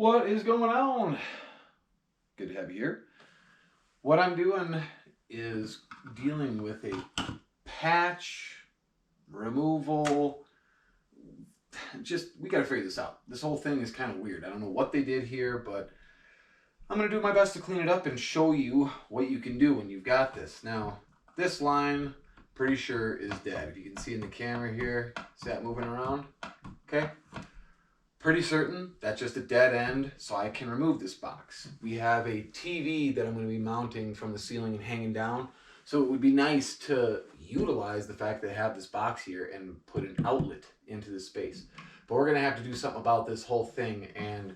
What is going on? Good to have you here. What I'm doing is dealing with a patch removal. We got to figure this out. This whole thing is kind of weird. I don't know what they did here, but I'm going to do my best to clean it up and show you what you can do when you've got this. Now, this line, pretty sure is dead. If you can see in the camera here, see that moving around? Okay. Pretty certain that's just a dead end, so I can remove this box. We have a TV that I'm going to be mounting from the ceiling and hanging down, so it would be nice to utilize the fact that I have this box here and put an outlet into this space. But we're going to have to do something about this whole thing, and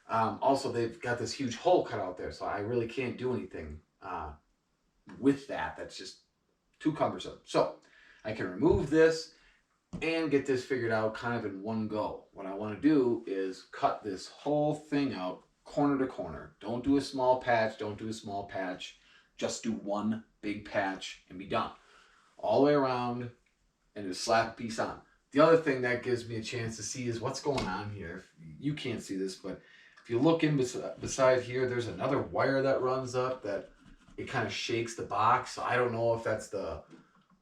also they've got this huge hole cut out there, so I really can't do anything with that. That's just too cumbersome. So I can remove this and get this figured out kind of in one go. What I want to do is cut this whole thing out corner to corner. Don't do a small patch, don't do a small patch. Just do one big patch and be done. All the way around and just slap a piece on. The other thing that gives me a chance to see is what's going on here. You can't see this, but if you look in beside here, there's another wire that runs up that it kind of shakes the box. So I don't know if that's the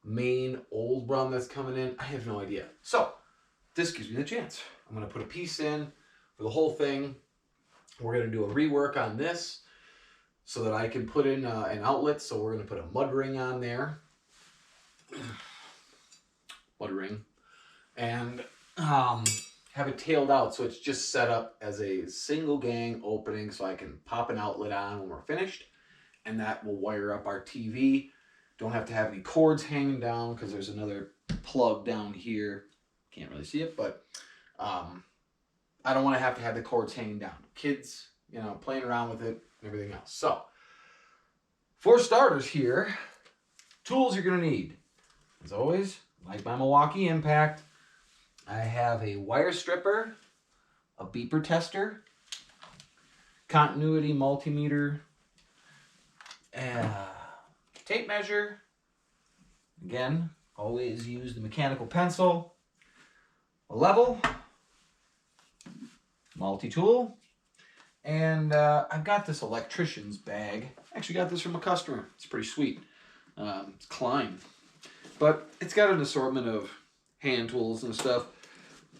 main old run that's coming in. I have no idea. So this gives me the chance. I'm going to put a piece in for the whole thing. We're going to do a rework on this so that I can put in an outlet. So we're going to put a mud ring on there. Mud ring. And have it tailed out so it's just set up as a single gang opening so I can pop an outlet on when we're finished. And that will wire up our TV. Don't have to have any cords hanging down because there's another plug down here. Can't really see it, but I don't want to have the cords hanging down. Kids, playing around with it and everything else. So, for starters here, tools you're going to need. As always, like my Milwaukee Impact, I have a wire stripper, a beeper tester, continuity multimeter, tape measure. Again, always use the mechanical pencil. A level, multi-tool, and I've got this electrician's bag. I actually got this from a customer. It's pretty sweet. It's Klein, but it's got an assortment of hand tools and stuff.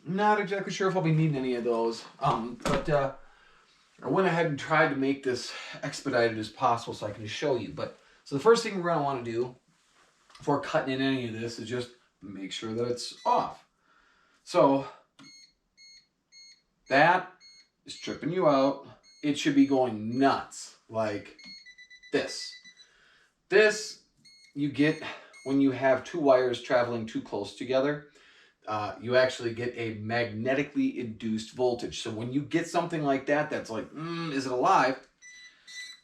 Not exactly sure if I'll be needing any of those, but I went ahead and tried to make this expedited as possible so I can show you. So the first thing we're going to want to do before cutting in any of this is just make sure that it's off. So that is tripping you out. It should be going nuts like this. This you get when you have two wires traveling too close together. You actually get a magnetically induced voltage. So when you get something like that, that's like, is it alive?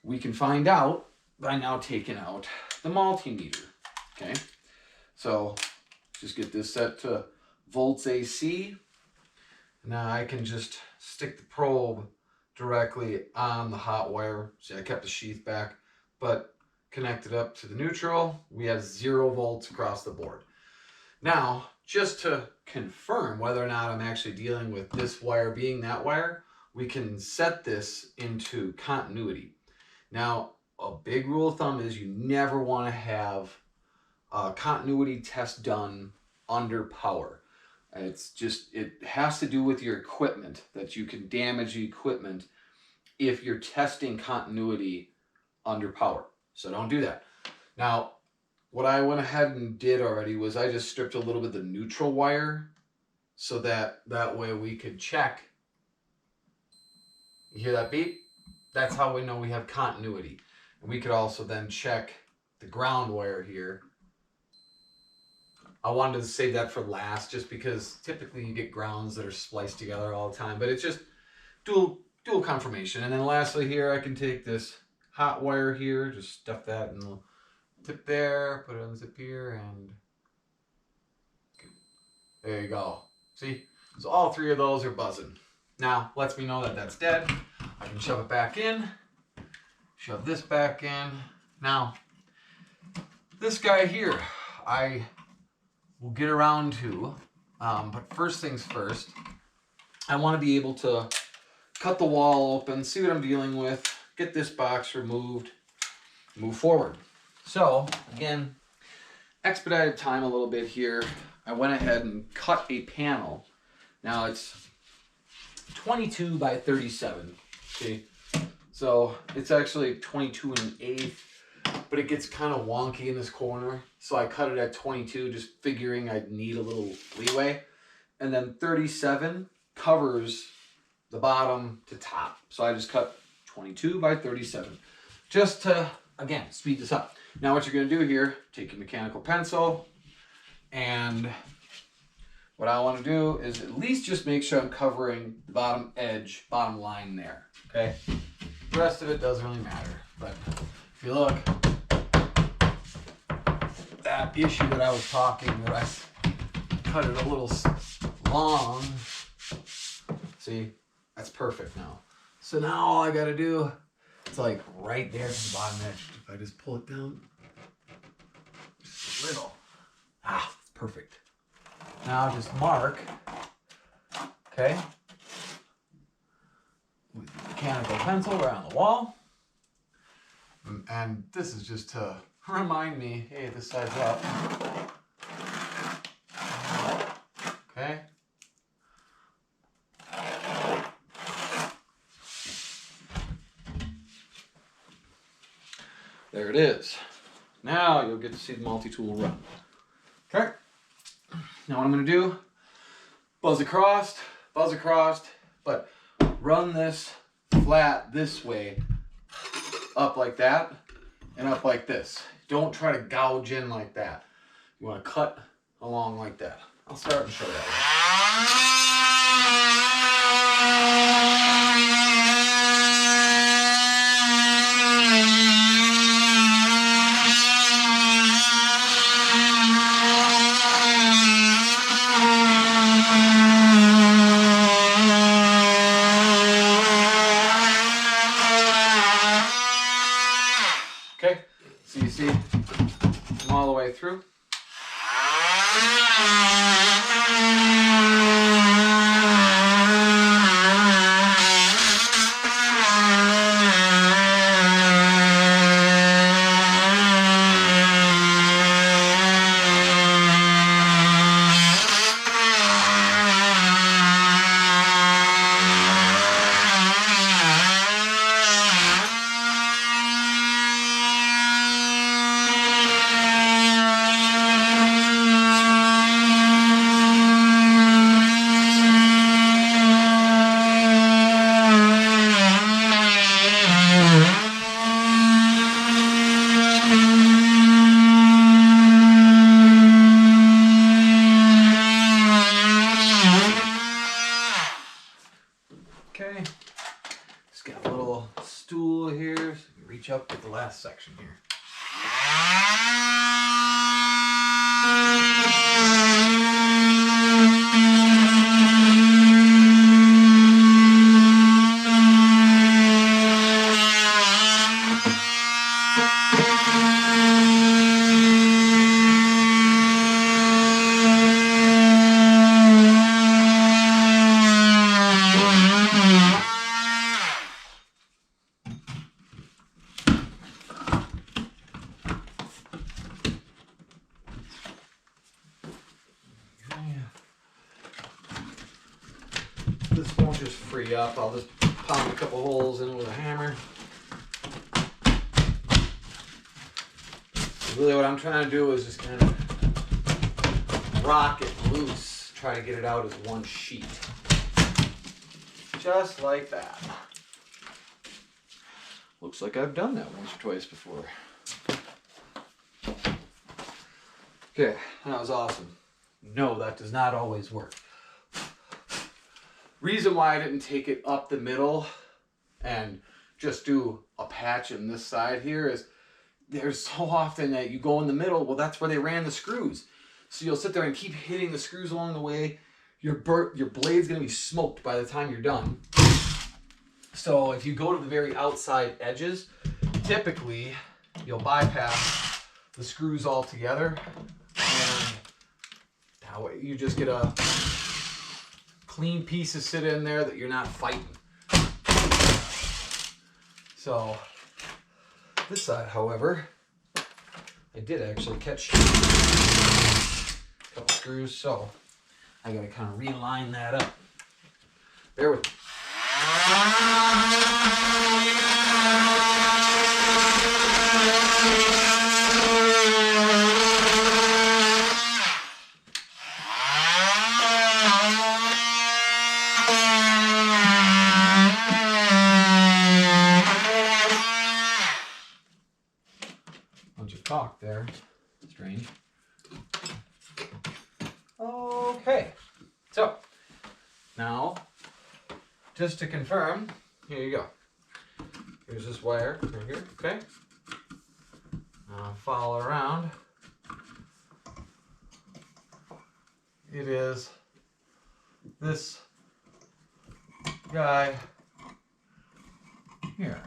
We can find out by now taking out the multimeter. Okay, so just get this set to volts AC. Now I can just stick the probe directly on the hot wire. See, I kept the sheath back, but connect it up to the neutral. We have 0 volts across the board. Now, just to confirm whether or not I'm actually dealing with this wire being that wire, we can set this into continuity. Now, a big rule of thumb is you never want to have a continuity test done under power. It has to do with your equipment, that you can damage the equipment if you're testing continuity under power. So don't do that. Now, what I went ahead and did already was I just stripped a little bit of the neutral wire so that way we could check. You hear that beep? That's how we know we have continuity. And we could also then check the ground wire here. I wanted to save that for last just because typically you get grounds that are spliced together all the time, but it's just dual confirmation. And then lastly here, I can take this hot wire here, just stuff that in the tip there, put it on the zip here, and there you go. See? So all 3 of those are buzzing. Now, lets me know that that's dead. I can shove it back in, shove this back in. Now, this guy here, I will get around to, but first things first, I want to be able to cut the wall open, see what I'm dealing with, get this box removed, move forward. So again, expedited time a little bit here. I went ahead and cut a panel. Now it's 22 by 37. See? So it's actually 22 1/8, but it gets kind of wonky in this corner. So I cut it at 22, just figuring I'd need a little leeway. And then 37 covers the bottom to top. So I just cut 22 by 37, just to, again, speed this up. Now what you're gonna do here, take your mechanical pencil, and what I wanna do is at least just make sure I'm covering the bottom edge, bottom line there, okay? The rest of it doesn't really matter, but if you look, that issue that I was talking, that I cut it a little long, see, that's perfect now. So now all I gotta do, it's like right there to the bottom edge. If I just pull it down, just a little, it's perfect. Now just mark, okay, with the mechanical pencil around the wall. And this is just to remind me, hey, this side's up. Okay. There it is. Now you'll get to see the multi-tool run. Okay. Now what I'm going to do, buzz across, but run this flat this way, up like that, and up like this. Don't try to gouge in like that. You want to cut along like that. I'll start and show that. Okay, so you see them all the way through. Okay, just got a little stool here, so you can reach up to the last section here. This won't just free up. I'll just pound a couple holes in with a hammer. Really what I'm trying to do is just kind of rock it loose, try to get it out as one sheet. Just like that. Looks like I've done that once or twice before. Okay, that was awesome. No, that does not always work. Reason why I didn't take it up the middle and just do a patch in this side here is there's so often that you go in the middle, well, that's where they ran the screws. So you'll sit there and keep hitting the screws along the way. Your blade's gonna be smoked by the time you're done. So if you go to the very outside edges, typically you'll bypass the screws altogether, and that way you just get a clean piece to sit in there that you're not fighting. So this side, however, I did actually catch a couple screws, so I gotta kind of realign that up. Bear with me. Bunch of talk there. Strange. Okay. So, now, just to confirm, here you go. Here's this wire right here, okay? Now follow around. It is this guy here.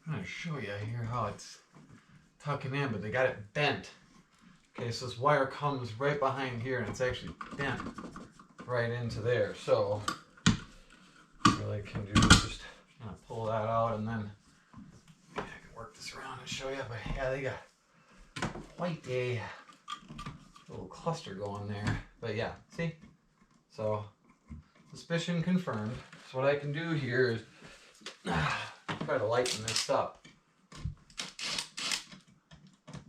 I'm going to show you here how it's tucking in, but they got it bent. Okay, so this wire comes right behind here and it's actually bent right into there. So what I can do is just kind of pull that out, and then I can work this around and show you. But yeah, they got quite a little cluster going there. But yeah, see? So suspicion confirmed. So what I can do here is try to lighten this up.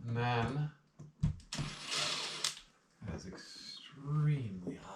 And then, that is extremely hot.